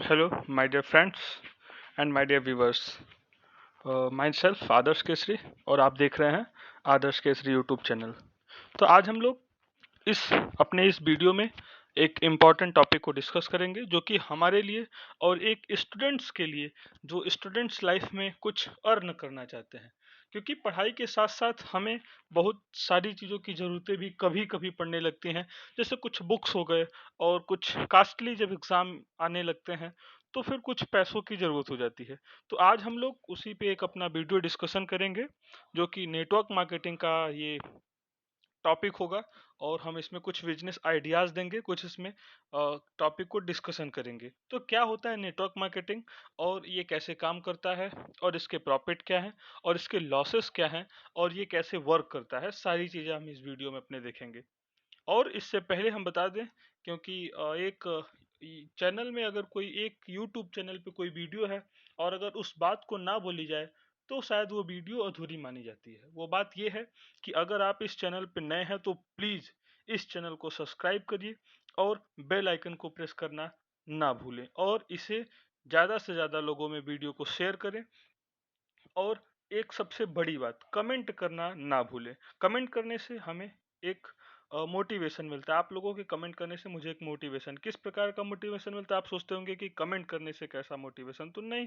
Hello, my dear friends and my dear viewers. Myself आदर्श केसरी और आप देख रहे हैं आदर्श केसरी यूट्यूब चैनल। तो आज हम लोग इस वीडियो में एक इम्पॉर्टेंट टॉपिक को डिस्कस करेंगे जो कि हमारे लिए और एक स्टूडेंट्स के लिए जो स्टूडेंट्स लाइफ में कुछ अर्न करना चाहते हैं, क्योंकि पढ़ाई के साथ साथ हमें बहुत सारी चीज़ों की ज़रूरतें भी कभी कभी पड़ने लगती हैं। जैसे कुछ बुक्स हो गए और कुछ कास्टली जब एग्ज़ाम आने लगते हैं तो फिर कुछ पैसों की ज़रूरत हो जाती है। तो आज हम लोग उसी पे एक अपना वीडियो डिस्कशन करेंगे जो कि नेटवर्क मार्केटिंग का ये टॉपिक होगा। और हम इसमें कुछ बिजनेस आइडियाज देंगे, कुछ इसमें टॉपिक को डिस्कशन करेंगे। तो क्या होता है नेटवर्क मार्केटिंग और ये कैसे काम करता है और इसके प्रॉफिट क्या हैं और इसके लॉसेस क्या हैं और ये कैसे वर्क करता है, सारी चीज़ें हम इस वीडियो में अपने देखेंगे। और इससे पहले हम बता दें, क्योंकि एक चैनल में अगर कोई एक यूट्यूब चैनल पे कोई वीडियो है और अगर उस बात को ना बोली जाए तो शायद वो वीडियो अधूरी मानी जाती है। वो बात ये है कि अगर आप इस चैनल पे नए हैं तो प्लीज़ इस चैनल को सब्सक्राइब करिए और बेल आइकन को प्रेस करना ना भूलें और इसे ज़्यादा से ज़्यादा लोगों में वीडियो को शेयर करें। और एक सबसे बड़ी बात, कमेंट करना ना भूलें। कमेंट करने से हमें एक मोटिवेशन मिलता है। आप लोगों के कमेंट करने से मुझे एक मोटिवेशन, किस प्रकार का मोटिवेशन मिलता है आप सोचते होंगे कि कमेंट करने से कैसा मोटिवेशन, तो नहीं।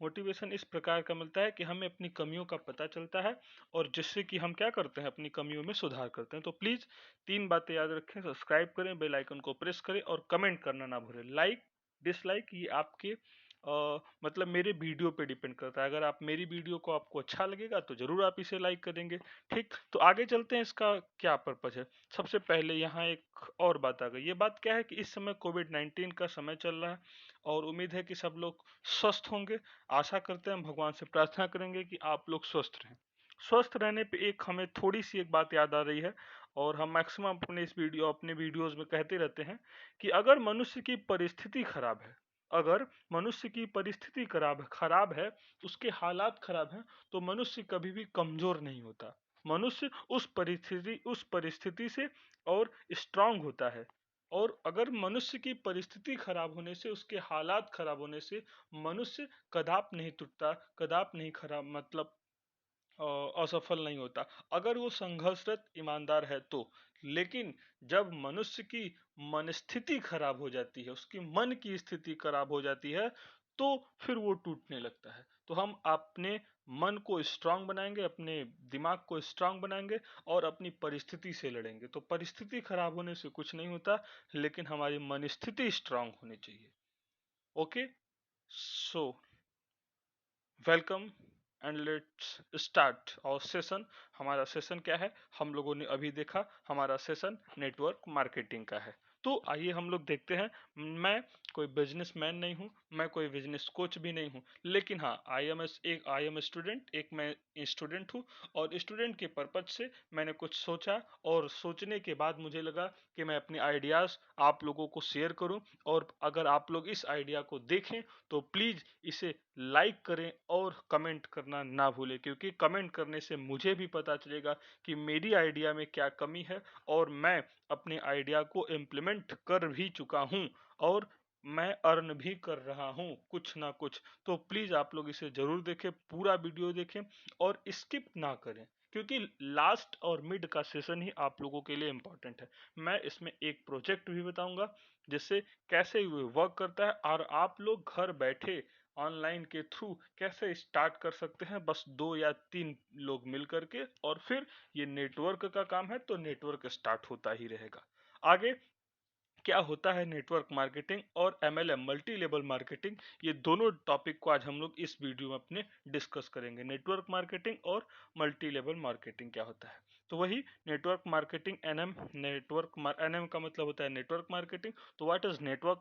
मोटिवेशन इस प्रकार का मिलता है कि हमें अपनी कमियों का पता चलता है और जिससे कि हम क्या करते हैं, अपनी कमियों में सुधार करते हैं। तो प्लीज़ तीन बातें याद रखें, सब्सक्राइब करें, बेल आइकन को प्रेस करें और कमेंट करना ना भूलें। लाइक डिसलाइक ये आपके मतलब मेरे वीडियो पे डिपेंड करता है। अगर आप मेरी वीडियो को आपको अच्छा लगेगा तो जरूर आप इसे लाइक करेंगे। ठीक, तो आगे चलते हैं, इसका क्या पर्पज है। सबसे पहले यहाँ एक और बात आ गई। ये बात क्या है कि इस समय कोविड-19 का समय चल रहा है और उम्मीद है कि सब लोग स्वस्थ होंगे। आशा करते हैं, भगवान से प्रार्थना करेंगे कि आप लोग स्वस्थ रहें। स्वस्थ रहने पे एक हमें थोड़ी सी एक बात याद आ रही है और हम मैक्सिमम अपने वीडियोज में कहते रहते हैं कि अगर मनुष्य की परिस्थिति खराब है, अगर मनुष्य की परिस्थिति खराब है, उसके हालात खराब हैं, तो मनुष्य कभी भी कमजोर नहीं होता। मनुष्य उस परिस्थिति से और स्ट्रांग होता है। और अगर मनुष्य की परिस्थिति खराब होने से, उसके हालात खराब होने से मनुष्य कदाप नहीं टूटता, कदाप नहीं खराब मतलब असफल नहीं होता, अगर वो संघर्षरत ईमानदार है तो। लेकिन जब मनुष्य की मनस्थिति खराब हो जाती है, उसकी मन की स्थिति खराब हो जाती है, तो फिर वो टूटने लगता है। तो हम अपने मन को स्ट्रांग बनाएंगे, अपने दिमाग को स्ट्रांग बनाएंगे और अपनी परिस्थिति से लड़ेंगे। तो परिस्थिति खराब होने से कुछ नहीं होता, लेकिन हमारी मन स्थिति स्ट्रांग होनी चाहिए। Okay, so welcome and let's start our session. हमारा सेशन क्या है, हम लोगों ने अभी देखा, हमारा सेशन नेटवर्क मार्केटिंग का है। तो आइए हम लोग देखते हैं। मैं कोई बिजनेसमैन नहीं हूँ, मैं कोई बिजनेस कोच भी नहीं हूँ, लेकिन हाँ आई एम स्टूडेंट, एक मैं स्टूडेंट हूँ। और स्टूडेंट के पर्पज से मैंने कुछ सोचा और सोचने के बाद मुझे लगा कि मैं अपने आइडियाज़ आप लोगों को शेयर करूं। और अगर आप लोग इस आइडिया को देखें तो प्लीज़ इसे लाइक करें और कमेंट करना ना भूलें, क्योंकि कमेंट करने से मुझे भी पता चलेगा कि मेरी आइडिया में क्या कमी है। और मैं अपने आइडिया को इम्प्लीमेंट कर भी चुका हूं और मैं अर्न भी कर रहा हूं कुछ ना कुछ। तो प्लीज़ आप लोग इसे ज़रूर देखें, पूरा वीडियो देखें और स्किप ना करें, क्योंकि लास्ट और मिड का सेशन ही आप लोगों के लिए इम्पोर्टेंट है। मैं इसमें एक प्रोजेक्ट भी बताऊंगा जिससे कैसे ये वर्क करता है और आप लोग घर बैठे ऑनलाइन के थ्रू कैसे स्टार्ट कर सकते हैं, बस 2 या 3 लोग मिल करके। और फिर ये नेटवर्क का काम है तो नेटवर्क स्टार्ट होता ही रहेगा। आगे क्या होता है नेटवर्क मार्केटिंग और एमएलएम मल्टी लेवल मार्केटिंग, ये दोनों टॉपिक को आज हम लोग इस वीडियो में अपने डिस्कस करेंगे। नेटवर्क मार्केटिंग और मल्टी लेवल मार्केटिंग क्या होता है, तो वही नेटवर्क मार्केटिंग एनएम। एनएम का मतलब होता है नेटवर्क मार्केटिंग। तो what is network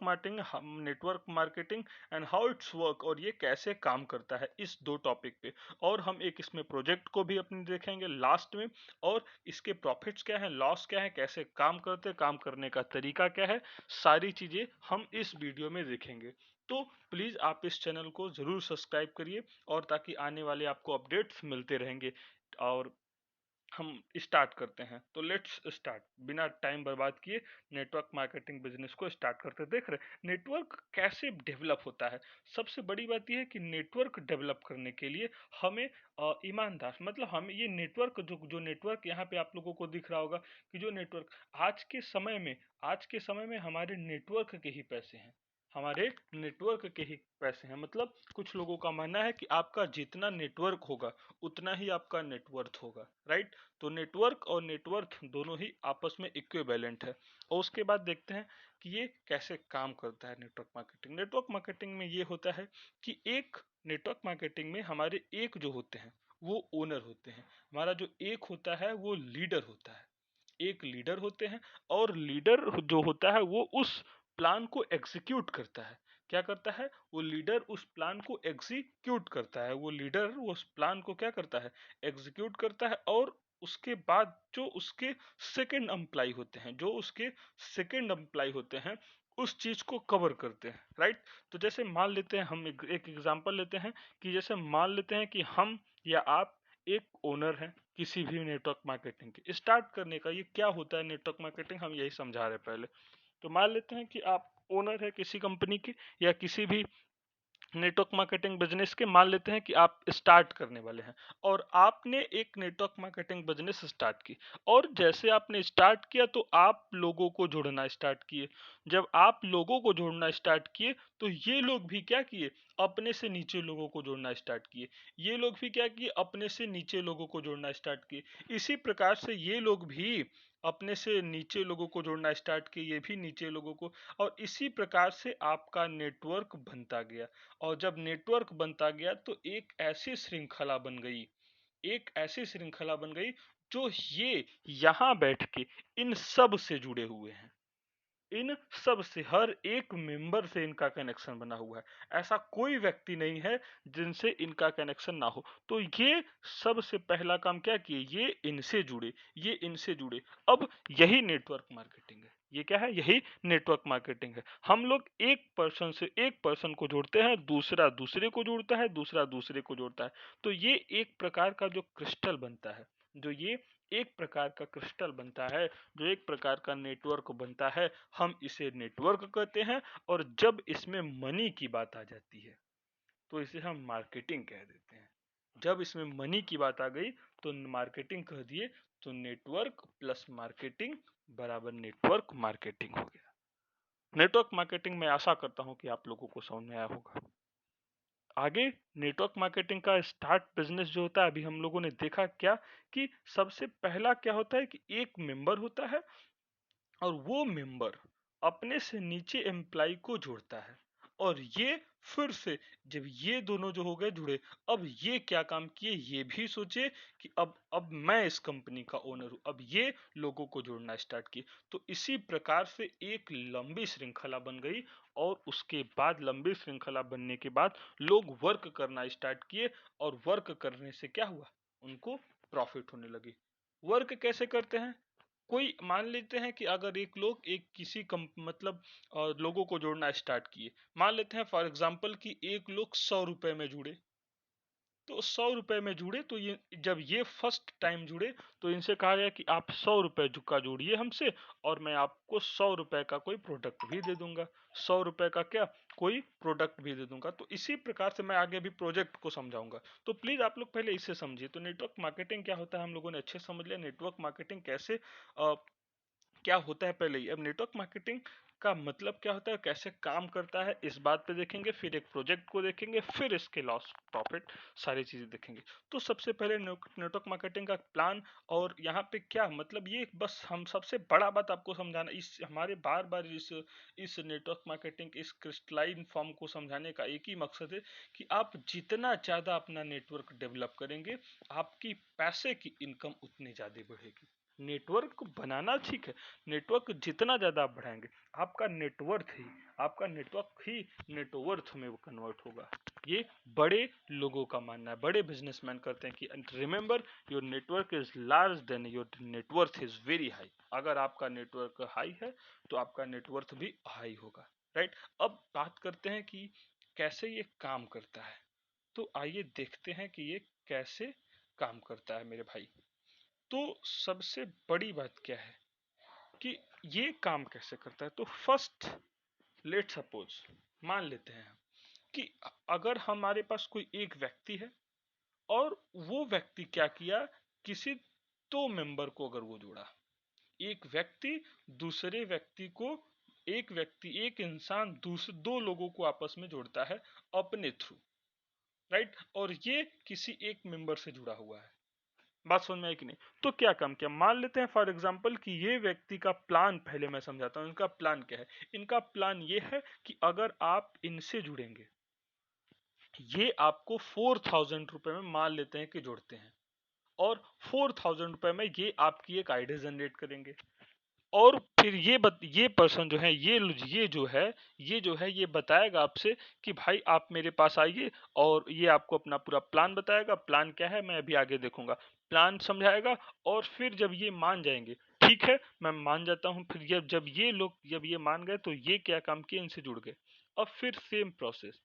marketing and how it's work, और ये कैसे काम करता है, इस दो टॉपिक पे। और हम एक इसमें प्रोजेक्ट को भी अपने देखेंगे लास्ट में। और इसके प्रॉफिट्स क्या है, लॉस क्या है, कैसे काम करते, काम करने का तरीका क्या है, सारी चीजें हम इस वीडियो में देखेंगे। तो प्लीज आप इस चैनल को जरूर सब्सक्राइब करिए और ताकि आने वाले आपको अपडेट्स मिलते रहेंगे। और हम स्टार्ट करते हैं। तो लेट्स स्टार्ट, बिना टाइम बर्बाद किए नेटवर्क मार्केटिंग बिजनेस को स्टार्ट करते हैं। देख रहे नेटवर्क कैसे डेवलप होता है। सबसे बड़ी बात यह है कि नेटवर्क डेवलप करने के लिए हमें ईमानदार, मतलब हमें ये नेटवर्क जो नेटवर्क यहाँ पे आप लोगों को दिख रहा होगा कि जो नेटवर्क आज के समय में हमारे नेटवर्क के ही पैसे हैं, हमारे नेटवर्क के ही पैसे हैं। मतलब कुछ लोगों का मानना है कि आपका जितना नेटवर्क होगा उतना ही आपका नेटवर्थ होगा, राइट। तो नेटवर्क और नेटवर्थ दोनों ही आपस में इक्विवेलेंट है। और उसके बाद देखते हैं कि ये कैसे काम करता है नेटवर्क मार्केटिंग। नेटवर्क मार्केटिंग में ये होता है कि एक नेटवर्क मार्केटिंग में हमारे एक जो होते हैं वो ओनर होते हैं, हमारा जो एक होता है वो लीडर होता है, एक लीडर होते हैं। और लीडर जो होता है वो उस प्लान को एग्जीक्यूट करता है। क्या करता है वो लीडर? उस प्लान को एग्जीक्यूट करता है। वो लीडर उस प्लान को क्या करता है? एग्जीक्यूट करता है। और उसके बाद जो उसके सेकंड एम्प्लाई होते हैं, उस चीज को कवर करते हैं, राइट। तो जैसे मान लेते हैं, हम एक एग्जांपल लेते हैं कि जैसे मान लेते हैं कि हम या आप एक ओनर हैं किसी भी नेटवर्क मार्केटिंग के। स्टार्ट करने का ये क्या होता है नेटवर्क मार्केटिंग, हम यही समझा रहे हैं पहले। तो मान लेते हैं कि आप ओनर है किसी कंपनी के या किसी भी नेटवर्क मार्केटिंग बिजनेस के। मान लेते हैं कि आप स्टार्ट करने वाले हैं और आपने एक नेटवर्क मार्केटिंग बिजनेस स्टार्ट की। और जैसे आपने स्टार्ट किया तो आप लोगों को जोड़ना स्टार्ट किए। जब आप लोगों को जोड़ना स्टार्ट किए तो ये लोग भी क्या किए? अपने से नीचे लोगों को जोड़ना स्टार्ट किए। ये लोग भी क्या किए? अपने से नीचे लोगों को जोड़ना स्टार्ट किए। इसी प्रकार से ये लोग भी अपने से नीचे लोगों को जोड़ना स्टार्ट किए, ये भी नीचे लोगों को। और इसी प्रकार से आपका नेटवर्क बनता गया। और जब नेटवर्क बनता गया तो एक ऐसी श्रृंखला बन गई जो ये यहाँ बैठ के इन सब से जुड़े हुए हैं। इन सब से, हर एक मेंबर से इनका कनेक्शन बना हुआ है। ऐसा कोई व्यक्ति नहीं है जिनसे इनका कनेक्शन ना हो। तो ये सबसे पहला काम क्या किए? ये इनसे जुड़े। अब यही नेटवर्क मार्केटिंग है। ये क्या है? यही नेटवर्क मार्केटिंग है। हम लोग एक पर्सन से एक पर्सन को जोड़ते हैं, दूसरा दूसरे को जोड़ता है, दूसरा दूसरे को जोड़ता है। तो ये एक प्रकार का जो क्रिस्टल बनता है, जो ये एक प्रकार का क्रिस्टल बनता है, जो एक प्रकार का नेटवर्क बनता है, हम इसे नेटवर्क कहते हैं। और जब इसमें मनी की बात आ जाती है तो इसे हम मार्केटिंग कह देते हैं। जब इसमें मनी की बात आ गई तो मार्केटिंग कह दिए। तो नेटवर्क प्लस मार्केटिंग बराबर नेटवर्क मार्केटिंग हो गया। नेटवर्क मार्केटिंग में आशा करता हूं कि आप लोगों को समझ में आया होगा। आगे नेटवर्क मार्केटिंग का स्टार्ट बिजनेस जो होता है, अभी हम लोगों ने देखा क्या कि सबसे पहला क्या होता है कि एक मेंबर होता है और वो मेंबर अपने से नीचे एम्प्लाई को जोड़ता है। और ये फिर से, जब ये दोनों जो हो गए जुड़े, अब ये क्या काम किए? ये भी सोचे कि अब मैं इस कंपनी का ओनर हूं। अब ये लोगों को जोड़ना स्टार्ट किए। तो इसी प्रकार से एक लंबी श्रृंखला बन गई। और उसके बाद लंबी श्रृंखला बनने के बाद लोग वर्क करना स्टार्ट किए। और वर्क करने से क्या हुआ? उनको प्रॉफिट होने लगी। वर्क कैसे करते हैं? कोई मान लेते हैं कि अगर एक लोग एक किसी कम मतलब लोगों को जोड़ना स्टार्ट किए। मान लेते हैं फॉर एग्जांपल कि एक लोग 100 रुपए में जुड़े। तो 100 रुपए में जुड़े तो ये जब ये फर्स्ट टाइम जुड़े तो इनसे कहा गया कि आप 100 रुपए का जोड़िए हमसे और मैं आपको 100 रुपए का कोई प्रोडक्ट भी दे दूंगा। 100 रुपए का क्या? कोई प्रोडक्ट भी दे दूंगा। तो इसी प्रकार से मैं आगे भी प्रोजेक्ट को समझाऊंगा। तो प्लीज आप लोग पहले इसे समझिए। तो नेटवर्क मार्केटिंग क्या होता है हम लोगों ने अच्छे समझ लिया। नेटवर्क मार्केटिंग कैसे क्या होता है पहले ही। अब नेटवर्क मार्केटिंग का मतलब क्या होता है, कैसे काम करता है, इस बात पे देखेंगे। फिर एक प्रोजेक्ट को देखेंगे, फिर इसके लॉस प्रॉफिट सारी चीजें देखेंगे। तो सबसे पहले नेटवर्क मार्केटिंग का प्लान। और यहाँ पे क्या मतलब, ये बस हम सबसे बड़ा बात आपको समझाना, इस हमारे बार बार इस नेटवर्क मार्केटिंग इस क्रिस्टलाइन फॉर्म को समझाने का एक ही मकसद है कि आप जितना ज्यादा अपना नेटवर्क डेवलप करेंगे, आपकी पैसे की इनकम उतनी ज्यादा बढ़ेगी। नेटवर्क बनाना ठीक है, नेटवर्क जितना ज्यादा आप बढ़ाएंगे, आपका नेटवर्क ही नेटवर्थ में वो कन्वर्ट होगा। ये बड़े लोगों का मानना है, बड़े बिजनेसमैन करते हैं कि remember your network is large then your net worth is very high. अगर आपका नेटवर्क हाई है तो आपका नेटवर्थ भी हाई होगा, राइट। अब बात करते हैं कि कैसे ये काम करता है। तो आइए देखते हैं कि ये कैसे काम करता है मेरे भाई। तो सबसे बड़ी बात क्या है कि ये काम कैसे करता है। तो फर्स्ट लेट सपोज, मान लेते हैं कि अगर हमारे पास कोई एक व्यक्ति है और वो व्यक्ति क्या किया, किसी दो मेंबर को अगर वो जोड़ा, एक व्यक्ति दूसरे व्यक्ति को, एक व्यक्ति एक इंसान दूसरे दो लोगों को आपस में जोड़ता है अपने थ्रू, राइट, और ये किसी एक मेंबर से जुड़ा हुआ है। बात समझ में आई कि नहीं। तो क्या काम किया, मान लेते हैं फॉर एग्जांपल कि ये व्यक्ति का प्लान, पहले मैं समझाता हूं इनका प्लान क्या है। इनका प्लान ये है कि अगर आप इनसे जुड़ेंगे, ये आपको 4000 रुपए में मान लेते हैं कि जोड़ते हैं, और 4000 रुपए में ये आपकी एक आईडी जनरेट करेंगे। और फिर ये पर्सन जो है, ये बताएगा आपसे कि भाई आप मेरे पास आइए, और ये आपको अपना पूरा प्लान बताएगा। प्लान क्या है मैं अभी आगे देखूंगा, प्लान समझाएगा। और फिर जब ये मान जाएंगे, ठीक है मैं मान जाता हूँ, फिर जब ये मान गए तो ये क्या काम किए, इनसे जुड़ गए। अब फिर सेम प्रोसेस,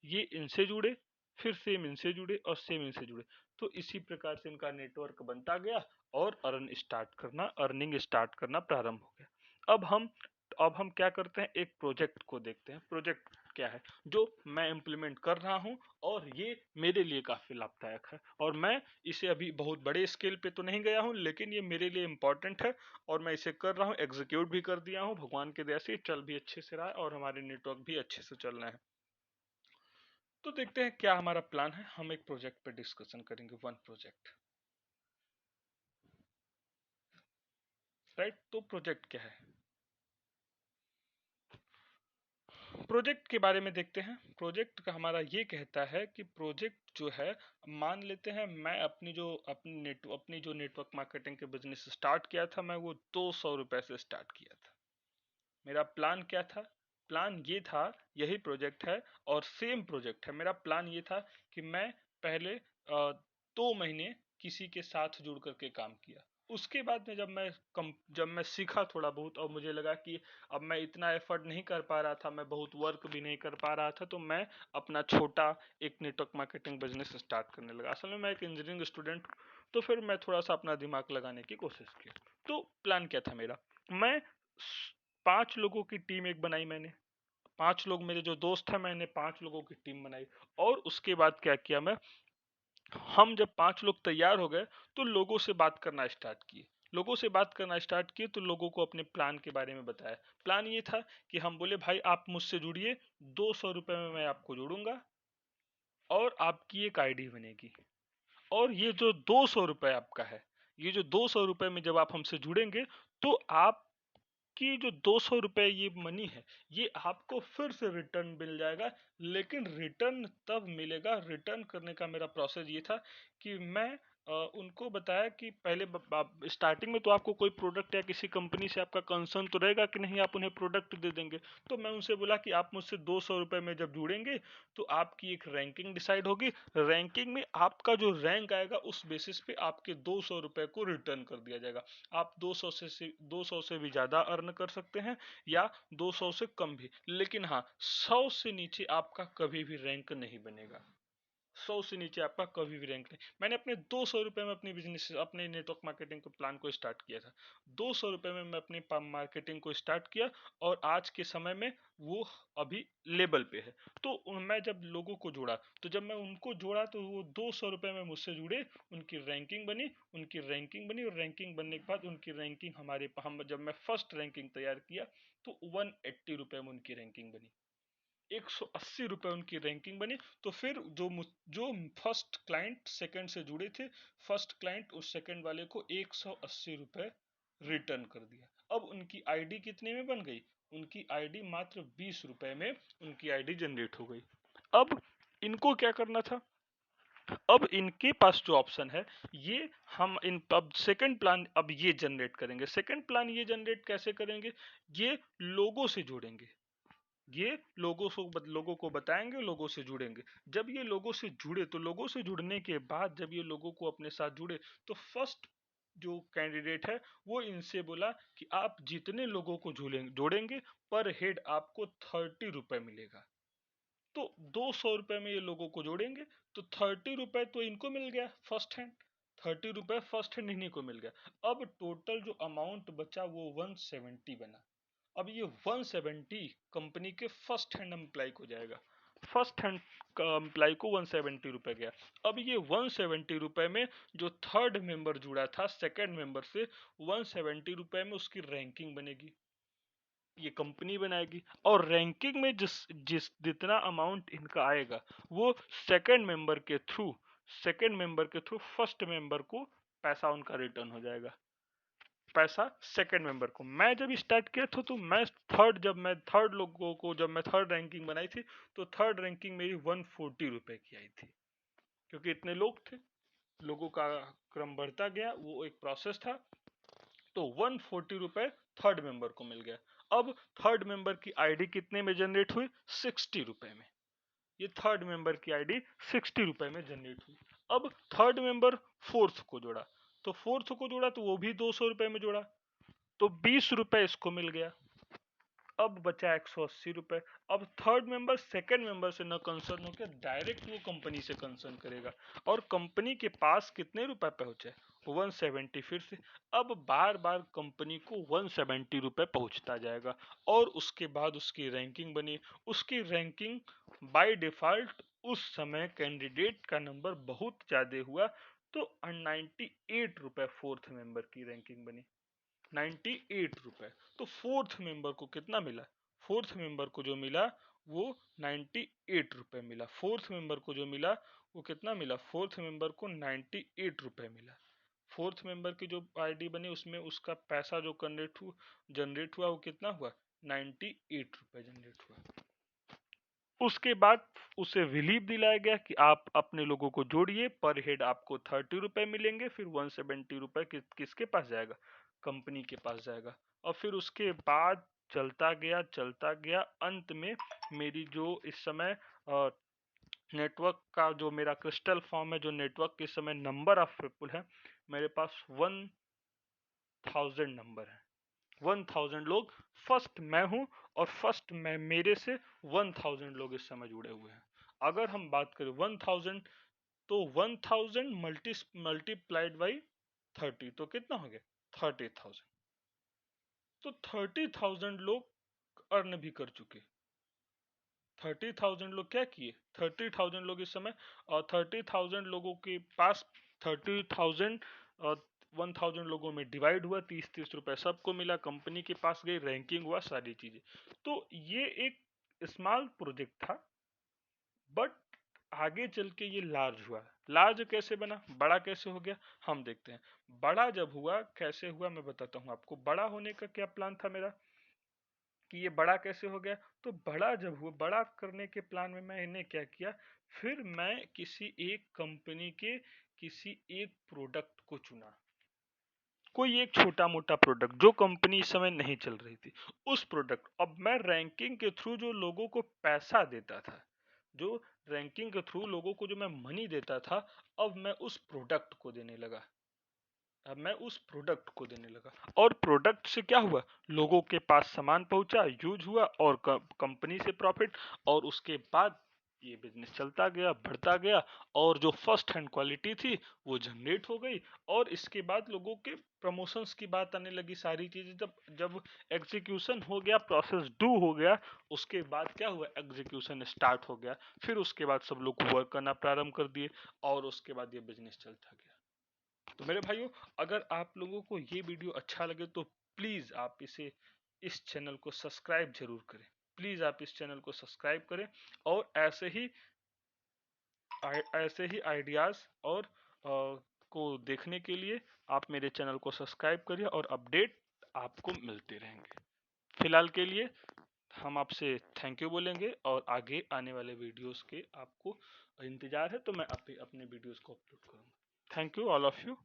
ये इनसे जुड़े, फिर सेम इनसे जुड़े और सेम इनसे जुड़े। तो इसी प्रकार से इनका नेटवर्क बनता गया और अर्निंग स्टार्ट करना प्रारंभ हो गया। अब हम क्या करते हैं, एक प्रोजेक्ट को देखते हैं। प्रोजेक्ट क्या है जो मैं इंप्लीमेंट कर रहा हूं, और ये मेरे लिए काफी लाभदायक है, और मैं इसे अभी बहुत बड़े स्केल पे तो नहीं गया हूं, लेकिन ये मेरे लिए इंपॉर्टेंट है, और मैं इसे कर रहा हूं, एग्जीक्यूट भी कर दिया हूं, भगवान के दया से चल भी अच्छे से रहा है, और हमारे नेटवर्क भी अच्छे से चल रहे हैं। तो देखते हैं क्या हमारा प्लान है। हम एक प्रोजेक्ट पे डिस्कशन करेंगे, वन प्रोजेक्ट, राइट। तो प्रोजेक्ट क्या है, प्रोजेक्ट के बारे में देखते हैं। प्रोजेक्ट का हमारा ये कहता है कि प्रोजेक्ट जो है, मान लेते हैं मैं अपनी जो नेटवर्क मार्केटिंग के बिजनेस स्टार्ट किया था, मैं वो 200 रुपए से स्टार्ट किया था। मेरा प्लान क्या था, प्लान ये था, यही प्रोजेक्ट है और सेम प्रोजेक्ट है। मेरा प्लान ये था कि मैं पहले 2 महीने किसी के साथ जुड़ करके काम किया। उसके बाद में जब मैं सीखा थोड़ा बहुत, और मुझे लगा कि अब मैं इतना एफर्ट नहीं कर पा रहा था, मैं बहुत वर्क भी नहीं कर पा रहा था, तो मैं अपना छोटा एक नेटवर्क मार्केटिंग बिजनेस स्टार्ट करने लगा। असल में मैं एक इंजीनियरिंग स्टूडेंट, तो फिर मैं थोड़ा सा अपना दिमाग लगाने की कोशिश की। तो प्लान क्या था मेरा, मैं 5 लोगों की टीम एक बनाई मैंने। 5 लोग मेरे जो दोस्त हैं, मैंने 5 लोगों की टीम बनाई। और उसके बाद क्या किया मैं, हम जब 5 लोग तैयार हो गए तो लोगों से बात करना स्टार्ट किए। लोगों से बात करना स्टार्ट किए तो लोगों को अपने प्लान के बारे में बताया। प्लान ये था कि हम बोले भाई आप मुझसे जुड़िए, 200 रुपए में मैं आपको जोड़ूंगा, और आपकी एक आईडी बनेगी। और ये जो 200 रुपए आपका है, ये जो 200 रुपए में जब आप हमसे जुड़ेंगे, तो आप कि जो 200 रुपए ये मनी है, ये आपको फिर से रिटर्न मिल जाएगा। लेकिन रिटर्न तब मिलेगा, रिटर्न करने का मेरा प्रोसेस ये था कि मैं उनको बताया कि पहले स्टार्टिंग में तो आपको कोई प्रोडक्ट या किसी कंपनी से आपका कंसर्न तो रहेगा कि नहीं आप उन्हें प्रोडक्ट दे देंगे। तो मैं उनसे बोला कि आप मुझसे 200 रुपए में जब जुड़ेंगे तो आपकी एक रैंकिंग डिसाइड होगी। रैंकिंग में आपका जो रैंक आएगा उस बेसिस पे आपके 200 रुपए को रिटर्न कर दिया जाएगा। आप 200 से भी ज्यादा अर्न कर सकते हैं, या 200 से कम भी, लेकिन हाँ 100 से नीचे आपका कभी भी रैंक नहीं बनेगा। 100 से नीचे आपका कभी भी रैंक नहीं। मैंने अपने 200 रुपए में अपने नेटवर्क मार्केटिंग के प्लान को स्टार्ट किया था। 200 रुपए में मैं अपनी मार्केटिंग को स्टार्ट किया, और आज के समय में वो अभी लेवल पे है। तो मैं जब लोगों को जोड़ा, तो जब मैं उनको जोड़ा तो वो 200 रुपए में मुझसे जुड़े, उनकी रैंकिंग बनी, और रैंकिंग बनने के बाद उनकी रैंकिंग हम जब मैं फर्स्ट रैंकिंग तैयार किया तो 180 रुपए में उनकी रैंकिंग बनी, 180 रुपए उनकी रैंकिंग बनी। तो फिर जो फर्स्ट क्लाइंट सेकंड से जुड़े थे, फर्स्ट क्लाइंट उस सेकंड वाले को 180 रुपए रिटर्न कर दिया। अब उनकी आईडी कितने में बन गई, उनकी आईडी मात्र 20 रुपए में उनकी आईडी जनरेट हो गई। अब इनको क्या करना था, अब इनके पास जो ऑप्शन है, ये हम इन अब सेकंड प्लान अब ये जनरेट करेंगे। सेकंड प्लान ये जनरेट कैसे करेंगे, ये लोगों से जोड़ेंगे, ये लोगों को बताएंगे, लोगों से जुड़ेंगे। जब ये लोगों से जुड़े, तो लोगों से जुड़ने के बाद जब ये लोगों को अपने साथ जुड़े, तो फर्स्ट जो कैंडिडेट है वो इनसे बोला कि आप जितने लोगों को जोड़ेंगे पर हेड आपको 30 रुपए मिलेगा। तो 200 रुपए में ये लोगों को जोड़ेंगे, तो 30 रुपए तो इनको मिल गया फर्स्ट हैंड, ₹30 फर्स्ट हैंड इन्हीं को मिल गया। अब टोटल जो अमाउंट बचा वो 170 बना। अब ये 170 कंपनी के फर्स्ट हैंड एम्प्लाई को जाएगा। फर्स्ट हैंड एम्प्लाई को 170 रुपए गया। अब ये 170 रुपए में जो थर्ड मेंबर जुड़ा था सेकंड मेंबर से, 170 रुपए में उसकी रैंकिंग बनेगी, ये कंपनी बनाएगी। और रैंकिंग में जिस जितना अमाउंट इनका आएगा वो सेकंड मेंबर के थ्रू फर्स्ट मेंबर को पैसा उनका रिटर्न हो जाएगा। पैसा सेकंड मेंबर को। मैं जब स्टार्ट किया था तो मैं थर्ड रैंकिंग बनाई थी तो थर्ड रैंकिंग मेरी 140 रुपए की आई थी, क्योंकि इतने लोग थे, लोगों का क्रम बढ़ता गया, वो एक प्रोसेस था। तो 140 रुपए थर्ड मेंबर को मिल गया। अब थर्ड मेंबर की आईडी कितने में जनरेट हुई? 60 रुपए में। ये थर्ड मेंबर की आईडी 60 रुपए में जनरेट हुई। अब थर्ड मेंबर फोर्थ को जोड़ा, तो वो भी 200 रुपए में जोड़ा, तो 20 रुपए इसको मिल गया। अब बचा 180 रुपए। अब थर्ड मेंबर सेकंड मेंबर से न कंसर्न होकर डायरेक्ट वो कंपनी से कंसर्न करेगा, और कंपनी के पास कितने रुपए पहुंचे? 170 फिर से। अब बार बार कंपनी को 170 रुपए पहुंचता जाएगा, और उसके बाद उसकी रैंकिंग बनी। उसकी रैंकिंग बाय डिफॉल्ट उस समय कैंडिडेट का नंबर बहुत ज्यादा हुआ, तो 98 रुपए फोर्थ मेंबर की रैंकिंग बनी। 98 रुपए। तो फोर्थ मेंबर को कितना मिला? फोर्थ मेंबर को जो मिला वो 98 रुपए मिला। फोर्थ मेंबर को जो मिला वो कितना मिला? फोर्थ मेंबर को 98 रुपए मिला। फोर्थ मेंबर की जो आईडी बनी उसमें उसका पैसा जो जनरेट हुआ वो कितना हुआ? 98 रुपए जनरेट हुआ। उसके बाद उसे रिलीफ दिलाया गया कि आप अपने लोगों को जोड़िए, पर हेड आपको 30 रुपए मिलेंगे। फिर 170 रुपए किसके पास जाएगा? कंपनी के पास जाएगा। और फिर उसके बाद चलता गया। अंत में मेरी जो इस समय नेटवर्क का जो मेरा क्रिस्टल फॉर्म है, जो नेटवर्क के इस समय नंबर ऑफ पीपुल है, मेरे पास 1000 नंबर है। 1000 लोग फर्स्ट मैं हूं, और फर्स्ट मैं मेरे से 1000 लोग इस समय जुड़े हुए हैं। अगर हम बात करें 1000, तो 1000 मल्टीप्लाइड बाई 30 तो कितना हो गया? 30,000। तो 30,000 लोग अर्न भी कर चुके। 30,000 लोग क्या किए? 30,000 लोग इस समय, और 30,000 लोगों के पास 30,000 और 1000 लोगों में डिवाइड हुआ, 30-30 रुपए सबको मिला, कंपनी के पास गई, रैंकिंग हुआ, सारी चीजें। तो ये एक स्मॉल प्रोजेक्ट था, बट आगे चल के ये लार्ज हुआ। लार्ज कैसे बना, बड़ा कैसे हो गया, हम देखते हैं। बड़ा जब हुआ, कैसे हुआ मैं बताता हूँ आपको। बड़ा होने का क्या प्लान था मेरा, कि ये बड़ा कैसे हो गया। तो बड़ा जब हुआ, बड़ा करने के प्लान में मैंने क्या किया, फिर मैं किसी एक कंपनी के किसी एक प्रोडक्ट को चुना। कोई एक छोटा मोटा प्रोडक्ट जो कंपनी इस समय नहीं चल रही थी, उस प्रोडक्ट। अब मैं रैंकिंग के थ्रू जो लोगों को पैसा देता था, जो रैंकिंग के थ्रू लोगों को जो मैं मनी देता था, अब मैं उस प्रोडक्ट को देने लगा। अब मैं उस प्रोडक्ट को देने लगा, और प्रोडक्ट से क्या हुआ? लोगों के पास सामान पहुंचा, यूज हुआ, और कंपनी से प्रॉफिट। और उसके बाद ये बिजनेस चलता गया, बढ़ता गया, और जो फर्स्ट हैंड क्वालिटी थी वो जनरेट हो गई। और इसके बाद लोगों के प्रमोशंस की बात आने लगी, सारी चीजें जब जब एग्जीक्यूशन हो गया, प्रोसेस डू हो गया, उसके बाद क्या हुआ? एग्जीक्यूशन स्टार्ट हो गया। फिर उसके बाद सब लोग वर्क करना प्रारंभ कर दिए, और उसके बाद ये बिजनेस चलता गया। तो मेरे भाइयों, अगर आप लोगों को ये वीडियो अच्छा लगे तो प्लीज आप इस चैनल को सब्सक्राइब जरूर करें। प्लीज आप इस चैनल को सब्सक्राइब करें, और ऐसे ही आइडियाज और को देखने के लिए आप मेरे चैनल को सब्सक्राइब करिए, और अपडेट आपको मिलते रहेंगे। फिलहाल के लिए हम आपसे थैंक यू बोलेंगे, और आगे आने वाले वीडियोस के आपको इंतजार है, तो मैं अपने वीडियोस को अपलोड करूंगा। Thank you all of you.